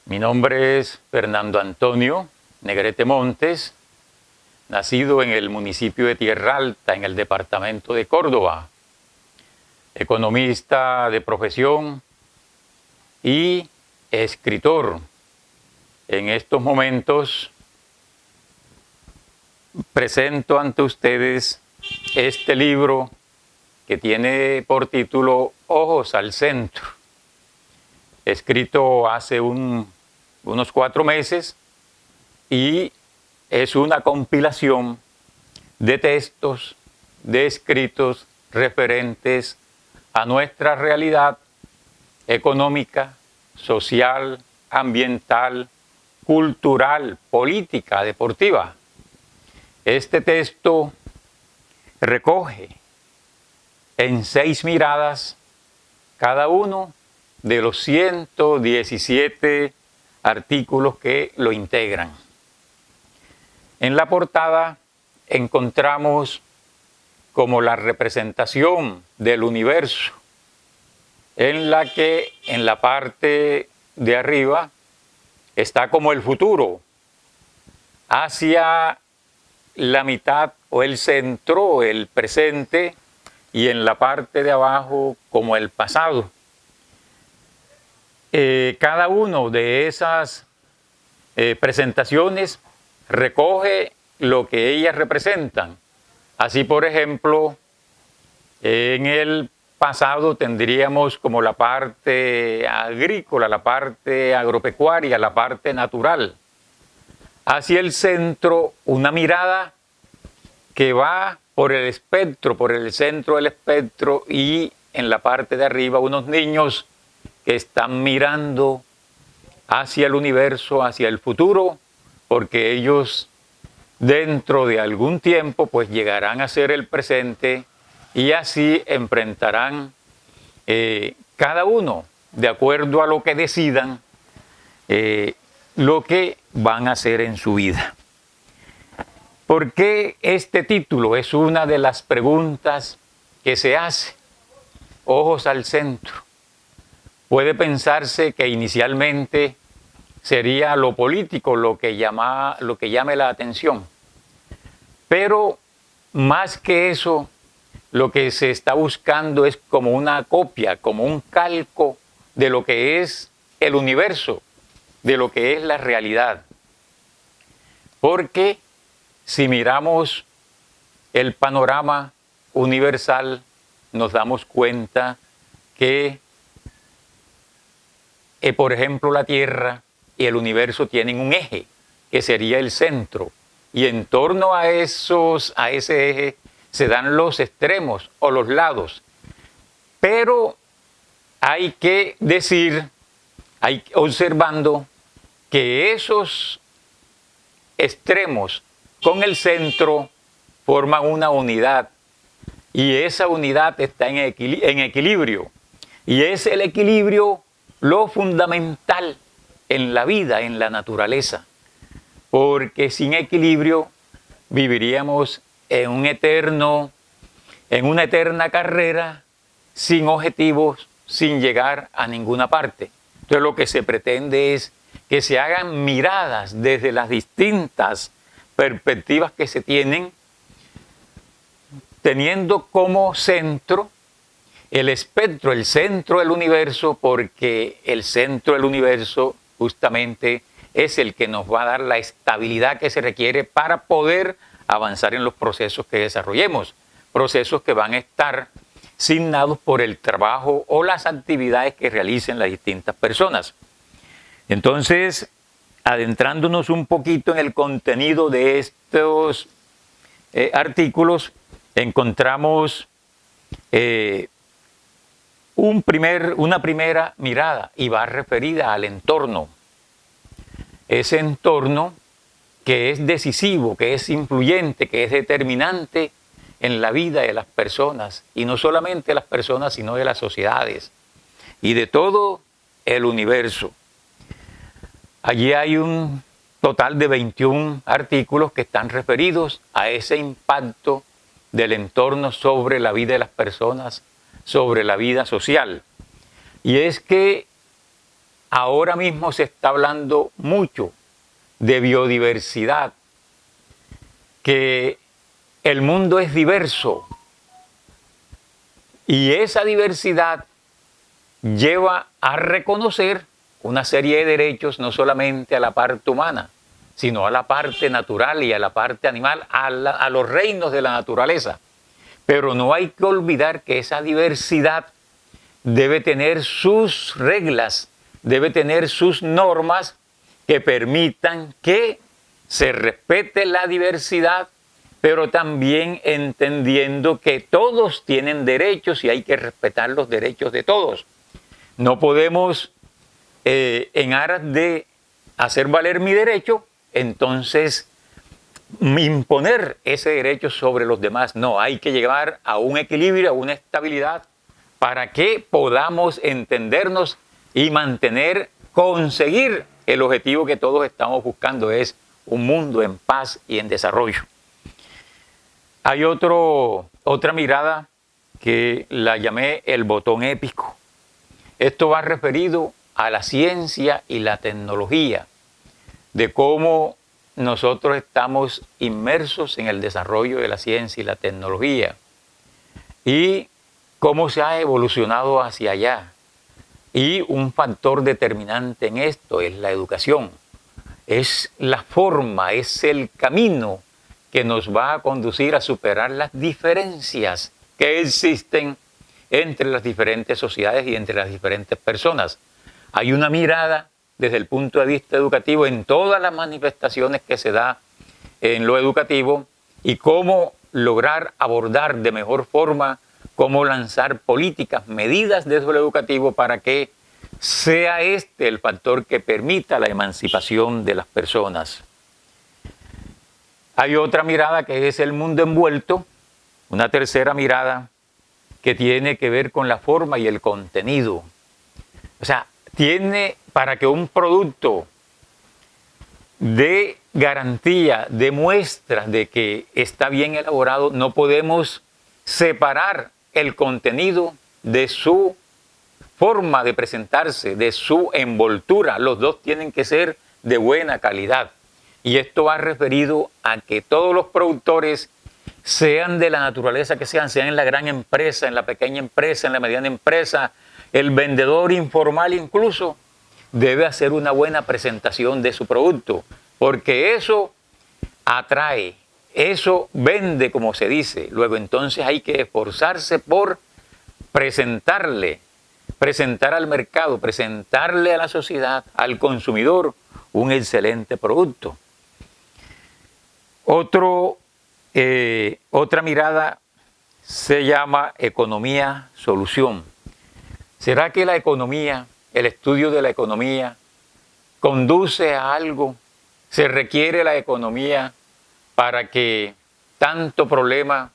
Mi nombre es Fernando Antonio Negrete Montes, nacido en el municipio de Tierra Alta, en el departamento de Córdoba, economista de profesión y escritor. En estos momentos presento ante ustedes este libro que tiene por título Ojos al Centro, escrito hace unos 4 meses, y es una compilación de textos, de escritos referentes a nuestra realidad económica, social, ambiental, cultural, política, deportiva. Este texto recoge en 6 miradas cada uno de los 117 artículos que lo integran. En la portada encontramos como la representación del universo, en la que en la parte de arriba está como el futuro, hacia la mitad o el centro, el presente, y en la parte de abajo como el pasado. Cada uno de esas presentaciones recoge lo que ellas representan. Así, por ejemplo, en el pasado tendríamos como la parte agrícola, la parte agropecuaria, la parte natural. Hacia el centro, una mirada que va por el espectro, por el centro del espectro, y en la parte de arriba unos niños que están mirando hacia el universo, hacia el futuro, porque ellos dentro de algún tiempo pues llegarán a ser el presente y así enfrentarán cada uno, de acuerdo a lo que decidan, lo que van a hacer en su vida. ¿Por qué este título? Es una de las preguntas que se hace. Ojos al centro. Puede pensarse que inicialmente sería lo político lo que llame la atención. Pero más que eso, lo que se está buscando es como una copia, como un calco de lo que es el universo, de lo que es la realidad. Porque si miramos el panorama universal, nos damos cuenta que, por ejemplo, la Tierra y el universo tienen un eje, que sería el centro. Y en torno a ese eje se dan los extremos o los lados. Pero hay que decir, observando que esos extremos con el centro forman una unidad. Y esa unidad está en equilibrio. Y es el equilibrio lo fundamental en la vida, en la naturaleza. Porque sin equilibrio viviríamos en una eterna carrera, sin objetivos, sin llegar a ninguna parte. Entonces lo que se pretende es que se hagan miradas desde las distintas perspectivas que se tienen, teniendo como centro el espectro, el centro del universo, porque el centro del universo justamente es el que nos va a dar la estabilidad que se requiere para poder avanzar en los procesos que desarrollemos, procesos que van a estar signados por el trabajo o las actividades que realicen las distintas personas. Entonces, adentrándonos un poquito en el contenido de estos artículos, encontramos una primera mirada y va referida al entorno. Ese entorno que es decisivo, que es influyente, que es determinante en la vida de las personas, y no solamente de las personas, sino de las sociedades y de todo el universo. Allí hay un total de 21 artículos que están referidos a ese impacto del entorno sobre la vida de las personas, sobre la vida social. Y es que ahora mismo se está hablando mucho de biodiversidad, que el mundo es diverso y esa diversidad lleva a reconocer una serie de derechos no solamente a la parte humana, sino a la parte natural y a la parte animal, a los reinos de la naturaleza. Pero no hay que olvidar que esa diversidad debe tener sus reglas, debe tener sus normas que permitan que se respete la diversidad, pero también entendiendo que todos tienen derechos y hay que respetar los derechos de todos. No podemos, en aras de hacer valer mi derecho, entonces imponer ese derecho sobre los demás. No, hay que llegar a un equilibrio, a una estabilidad, para que podamos entendernos y conseguir el objetivo que todos estamos buscando, es un mundo en paz y en desarrollo. Hay otra mirada que la llamé el botón épico. Esto va referido a la ciencia y la tecnología, de cómo nosotros estamos inmersos en el desarrollo de la ciencia y la tecnología y cómo se ha evolucionado hacia allá. Y un factor determinante en esto es la educación. Es la forma, es el camino que nos va a conducir a superar las diferencias que existen entre las diferentes sociedades y entre las diferentes personas. Hay una mirada desde el punto de vista educativo en todas las manifestaciones que se da en lo educativo y cómo lograr abordar de mejor forma, cómo lanzar políticas, medidas desde lo educativo para que sea este el factor que permita la emancipación de las personas. Hay otra mirada que es el mundo envuelto, una tercera mirada que tiene que ver con la forma y el contenido. O sea, para que un producto dé garantía, dé muestras de que está bien elaborado, no podemos separar el contenido de su forma de presentarse, de su envoltura. Los dos tienen que ser de buena calidad. Y esto va referido a que todos los productores, sean de la naturaleza que sean en la gran empresa, en la pequeña empresa, en la mediana empresa, el vendedor informal incluso, debe hacer una buena presentación de su producto, porque eso atrae, eso vende, como se dice. Luego entonces hay que esforzarse por presentar al mercado, presentarle a la sociedad, al consumidor, un excelente producto. Otra mirada se llama economía solución. ¿Será que la economía, el estudio de la economía, conduce a algo? ¿Se requiere la economía para que tanto problema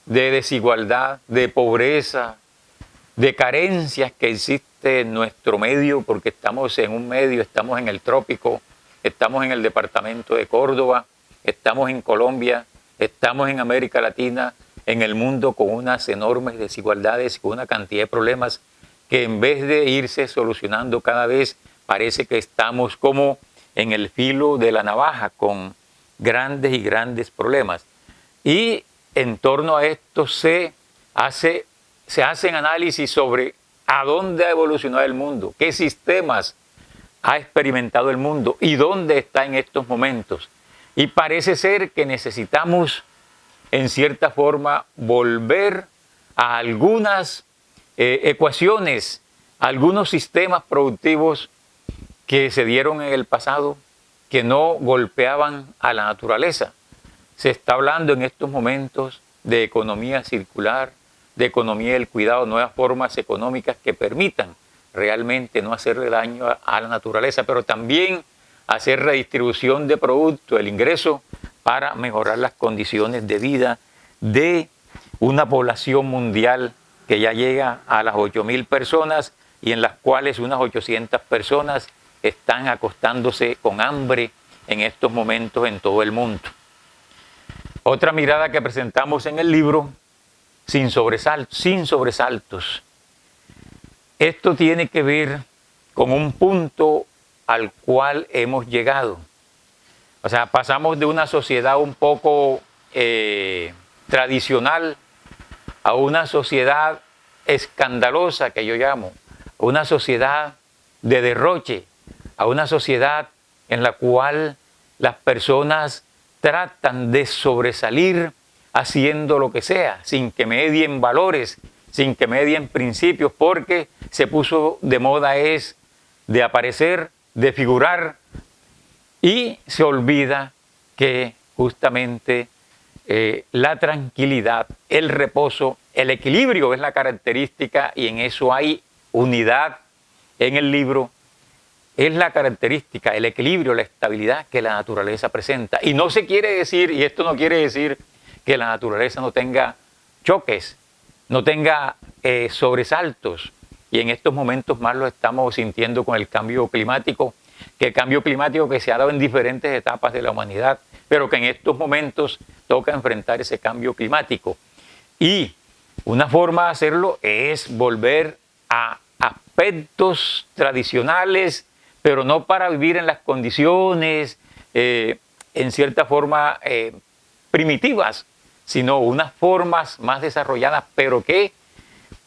de desigualdad, de pobreza, de carencias que existe en nuestro medio, porque estamos en un medio, estamos en el trópico, estamos en el departamento de Córdoba, estamos en Colombia, estamos en América Latina, en el mundo con unas enormes desigualdades, con una cantidad de problemas que en vez de irse solucionando cada vez, parece que estamos como en el filo de la navaja con grandes y grandes problemas. Y en torno a esto se hacen análisis sobre a dónde ha evolucionado el mundo, qué sistemas ha experimentado el mundo y dónde está en estos momentos. Y parece ser que necesitamos, en cierta forma, volver a algunas ecuaciones, algunos sistemas productivos que se dieron en el pasado, que no golpeaban a la naturaleza. Se está hablando en estos momentos de economía circular, de economía del cuidado, nuevas formas económicas que permitan realmente no hacerle daño a la naturaleza, pero también hacer redistribución de productos, el ingreso para mejorar las condiciones de vida de una población mundial que ya llega a las 8.000 personas y en las cuales unas 800 personas están acostándose con hambre en estos momentos en todo el mundo. Otra mirada que presentamos en el libro, sin sobresaltos. Esto tiene que ver con un punto al cual hemos llegado. O sea, pasamos de una sociedad un poco tradicional a una sociedad escandalosa, que yo llamo, a una sociedad de derroche, a una sociedad en la cual las personas tratan de sobresalir haciendo lo que sea, sin que medien valores, sin que medien principios, porque se puso de moda es de aparecer, de figurar, y se olvida que justamente la tranquilidad, el reposo, el equilibrio es la característica, y en eso hay unidad en el libro. Es la característica, el equilibrio, la estabilidad que la naturaleza presenta. Y no se quiere decir, y esto no quiere decir que la naturaleza no tenga choques, no tenga sobresaltos. Y en estos momentos más lo estamos sintiendo con el cambio climático, que el cambio climático que se ha dado en diferentes etapas de la humanidad, pero que en estos momentos toca enfrentar ese cambio climático. Y una forma de hacerlo es volver a aspectos tradicionales, pero no para vivir en las condiciones, en cierta forma, primitivas, sino unas formas más desarrolladas, pero que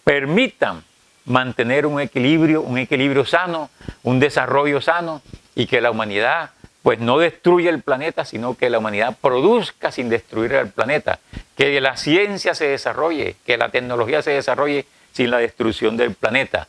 permitan mantener un equilibrio sano, un desarrollo sano, y que la humanidad pues no destruya el planeta, sino que la humanidad produzca sin destruir el planeta, que la ciencia se desarrolle, que la tecnología se desarrolle sin la destrucción del planeta.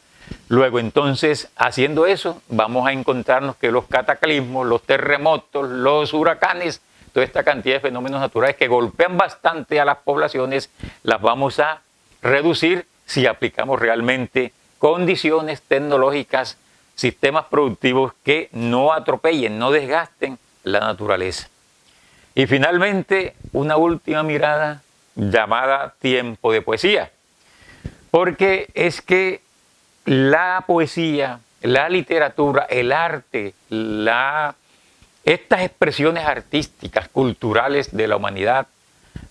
Luego entonces, haciendo eso, vamos a encontrarnos que los cataclismos, los terremotos, los huracanes, toda esta cantidad de fenómenos naturales que golpean bastante a las poblaciones, las vamos a reducir si aplicamos realmente condiciones tecnológicas, sistemas productivos que no atropellen, no desgasten la naturaleza. Y finalmente, una última mirada llamada tiempo de poesía, porque es que la poesía, la literatura, el arte, estas expresiones artísticas, culturales de la humanidad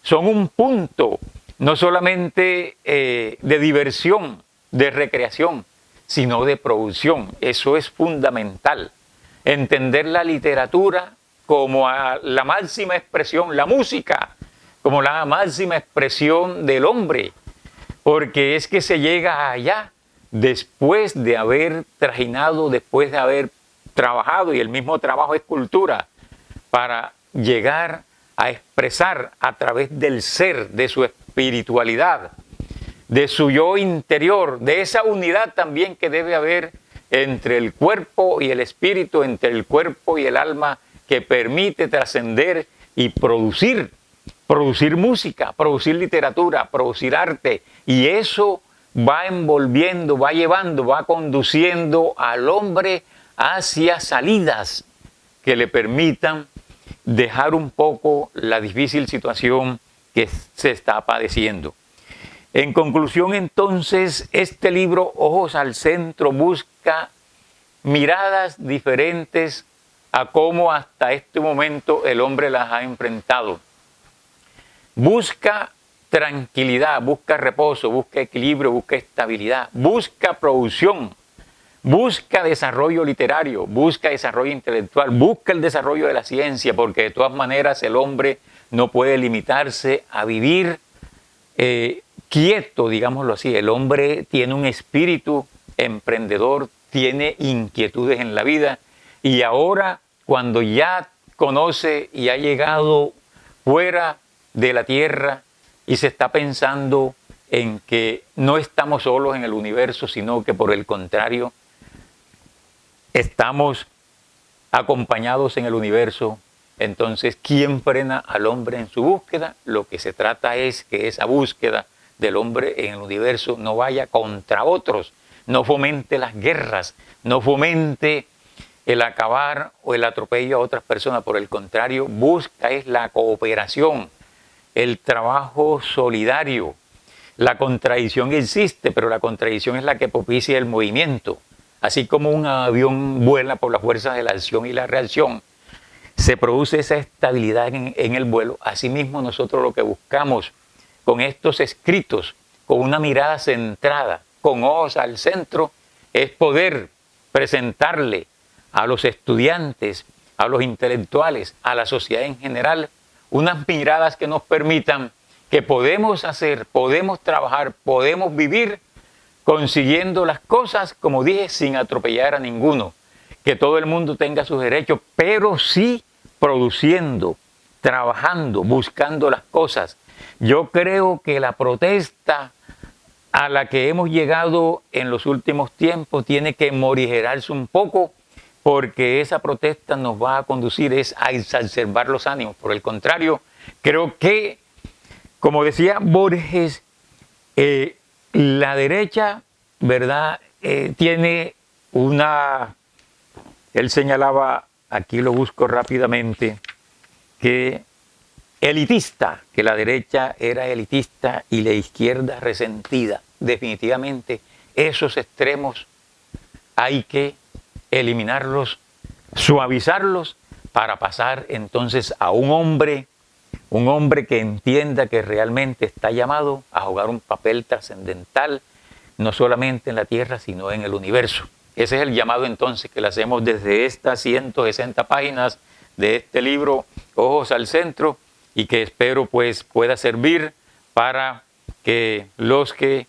son un punto no solamente de diversión, de recreación, sino de producción. Eso es fundamental. Entender la literatura como la máxima expresión, la música como la máxima expresión del hombre, porque es que se llega allá después de haber trajinado, después de haber trabajado, y el mismo trabajo es cultura, para llegar a expresar a través del ser, de su espiritualidad, de su yo interior, de esa unidad también que debe haber entre el cuerpo y el espíritu, entre el cuerpo y el alma, que permite trascender y producir música, producir literatura, producir arte, y eso va envolviendo, va llevando, va conduciendo al hombre hacia salidas que le permitan dejar un poco la difícil situación que se está padeciendo. En conclusión, entonces, este libro, Ojos al Centro, busca miradas diferentes a cómo hasta este momento el hombre las ha enfrentado. Busca tranquilidad, busca reposo, busca equilibrio, busca estabilidad, busca producción, busca desarrollo literario, busca desarrollo intelectual, busca el desarrollo de la ciencia, porque de todas maneras el hombre no puede limitarse a vivir quieto, digámoslo así. El hombre tiene un espíritu emprendedor, tiene inquietudes en la vida, y ahora cuando ya conoce y ha llegado fuera de la Tierra y se está pensando en que no estamos solos en el universo, sino que por el contrario estamos acompañados en el universo, entonces, ¿quién frena al hombre en su búsqueda? Lo que se trata es que esa búsqueda del hombre en el universo no vaya contra otros, no fomente las guerras, no fomente el acabar o el atropello a otras personas. Por el contrario, busca es la cooperación, el trabajo solidario. La contradicción existe, pero la contradicción es la que propicia el movimiento. Así como un avión vuela por las fuerzas de la acción y la reacción, se produce esa estabilidad en el vuelo. Asimismo, nosotros lo que buscamos con estos escritos, con una mirada centrada, con ojos al centro, es poder presentarle a los estudiantes, a los intelectuales, a la sociedad en general, unas miradas que nos permitan que podemos hacer, podemos trabajar, podemos vivir consiguiendo las cosas, como dije, sin atropellar a ninguno, que todo el mundo tenga sus derechos, pero sí produciendo, trabajando, buscando las cosas. Yo creo que la protesta a la que hemos llegado en los últimos tiempos tiene que morigerarse un poco, porque esa protesta nos va a conducir a exacerbar los ánimos. Por el contrario, creo que, como decía Borges, la derecha, ¿verdad? Tiene una... Él señalaba, aquí lo busco rápidamente, que elitista, que la derecha era elitista y la izquierda resentida. Definitivamente, esos extremos hay que eliminarlos, suavizarlos, para pasar entonces a un hombre que entienda que realmente está llamado a jugar un papel trascendental, no solamente en la Tierra, sino en el universo. Ese es el llamado entonces que le hacemos desde estas 160 páginas de este libro, Ojos al Centro, y que espero pues pueda servir para que los que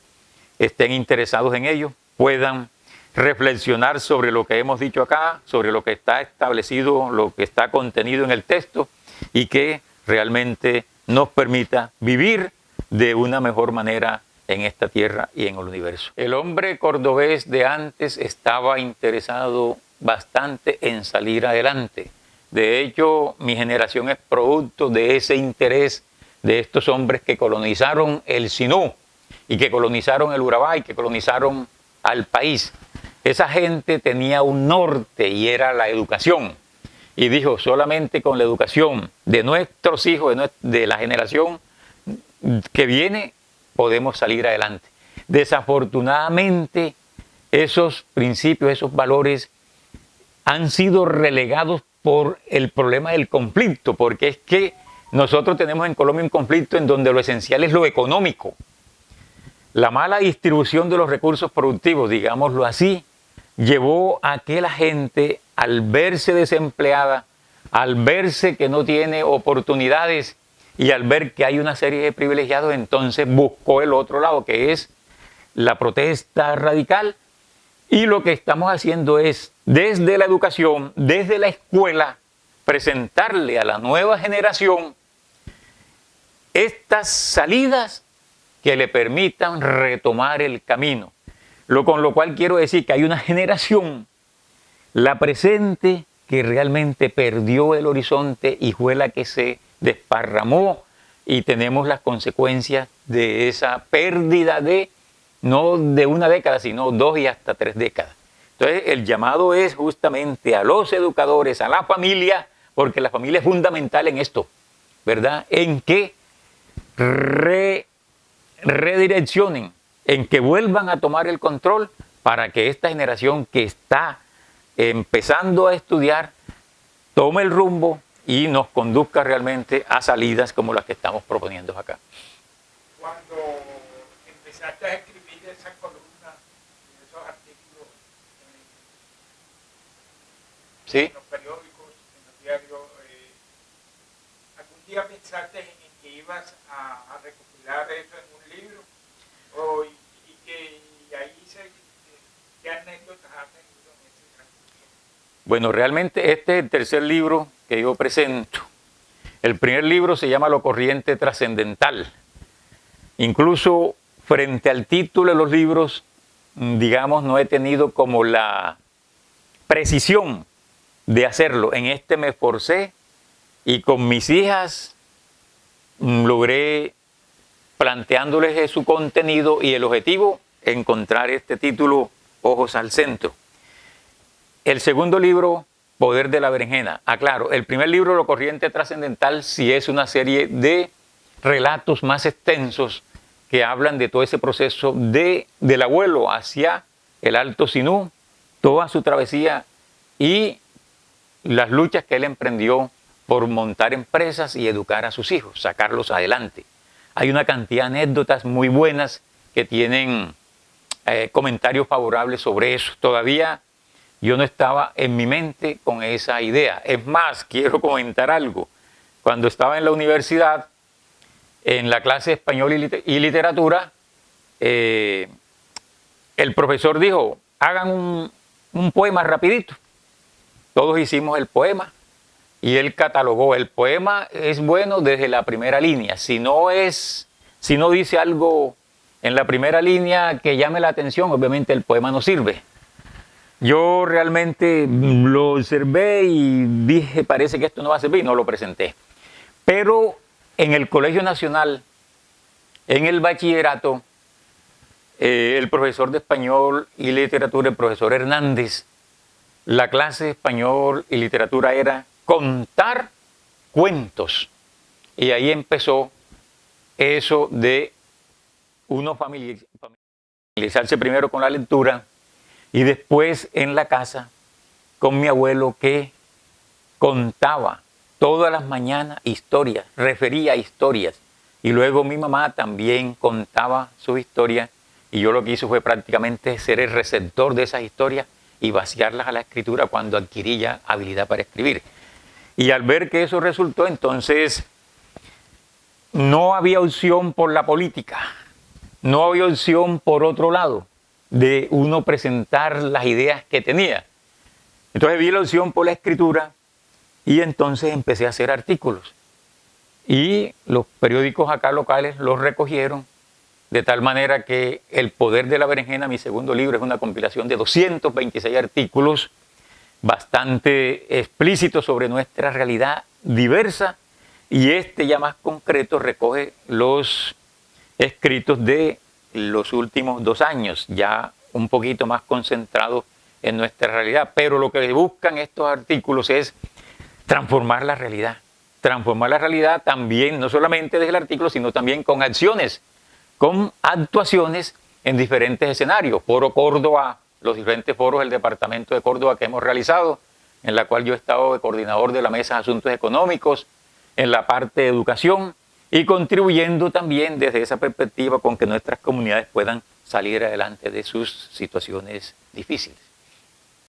estén interesados en ello puedan reflexionar sobre lo que hemos dicho acá, sobre lo que está establecido, lo que está contenido en el texto, y que realmente nos permita vivir de una mejor manera en esta tierra y en el universo. El hombre cordobés de antes estaba interesado bastante en salir adelante. De hecho, mi generación es producto de ese interés de estos hombres que colonizaron el Sinú y que colonizaron el Urabá y que colonizaron al país. Esa gente tenía un norte y era la educación. Y dijo, solamente con la educación de nuestros hijos, de la generación que viene, podemos salir adelante. Desafortunadamente, esos principios, esos valores han sido relegados por el problema del conflicto, porque es que nosotros tenemos en Colombia un conflicto en donde lo esencial es lo económico. La mala distribución de los recursos productivos, digámoslo así, llevó a que la gente, al verse desempleada, al verse que no tiene oportunidades y al ver que hay una serie de privilegiados, entonces buscó el otro lado, que es la protesta radical. Y lo que estamos haciendo es, desde la educación, desde la escuela, presentarle a la nueva generación estas salidas que le permitan retomar el camino. Con lo cual quiero decir que hay una generación, la presente, que realmente perdió el horizonte y fue la que se desparramó, y tenemos las consecuencias de esa pérdida de, no de una década, sino 2 y hasta 3 décadas. Entonces, el llamado es justamente a los educadores, a la familia, porque la familia es fundamental en esto, ¿verdad? En que redireccionen, en que vuelvan a tomar el control para que esta generación que está empezando a estudiar tome el rumbo y nos conduzca realmente a salidas como las que estamos proponiendo acá. Cuando empezaste a escribir esa columna, esos artículos ¿Sí? en los periódicos, en los diarios, ¿algún día pensaste en que ibas a recopilar eso en un libro? Y ahí ¿qué anécdotas has tenido en ese transcurso? Bueno, realmente este es el tercer libro que yo presento. El primer libro se llama Lo corriente trascendental. Incluso frente al título de los libros, digamos, no he tenido como la precisión de hacerlo. En este me esforcé y con mis hijas logré, planteándoles su contenido y el objetivo, encontrar este título, Ojos al Centro. El segundo libro, Poder de la Berenjena. Aclaro, el primer libro, Lo corriente trascendental, sí es una serie de relatos más extensos que hablan de todo ese proceso del abuelo hacia el Alto Sinú, toda su travesía y las luchas que él emprendió por montar empresas y educar a sus hijos, sacarlos adelante. Hay una cantidad de anécdotas muy buenas que tienen comentarios favorables sobre eso. Todavía yo no estaba en mi mente con esa idea. Es más, quiero comentar algo. Cuando estaba en la universidad, en la clase de español y literatura, el profesor dijo, hagan un poema rapidito. Todos hicimos el poema y él catalogó, el poema es bueno desde la primera línea. Si no dice algo en la primera línea que llame la atención, obviamente el poema no sirve. Yo realmente lo observé y dije, parece que esto no va a servir, y no lo presenté. Pero en el Colegio Nacional, en el bachillerato, el profesor de español y literatura, el profesor Hernández, la clase de español y literatura era contar cuentos. Y ahí empezó eso de uno familiarizarse primero con la lectura y después en la casa con mi abuelo, que contaba todas las mañanas historias, refería historias. Y luego mi mamá también contaba sus historias y yo lo que hice fue prácticamente ser el receptor de esas historias y vaciarlas a la escritura cuando adquirí ya habilidad para escribir. Y al ver que eso resultó, entonces no había opción por la política, no había opción por otro lado de uno presentar las ideas que tenía. Entonces vi la opción por la escritura y entonces empecé a hacer artículos. Y los periódicos acá locales los recogieron, de tal manera que El poder de la berenjena, mi segundo libro, es una compilación de 226 artículos bastante explícitos sobre nuestra realidad diversa, y este ya más concreto recoge los escritos de los últimos 2 años, ya un poquito más concentrados en nuestra realidad. Pero lo que buscan estos artículos es transformar la realidad. Transformar la realidad también, no solamente desde el artículo, sino también con acciones, con actuaciones en diferentes escenarios. Foro Córdoba, los diferentes foros del departamento de Córdoba que hemos realizado, en la cual yo he estado de coordinador de la Mesa de Asuntos Económicos, en la parte de educación, y contribuyendo también desde esa perspectiva con que nuestras comunidades puedan salir adelante de sus situaciones difíciles.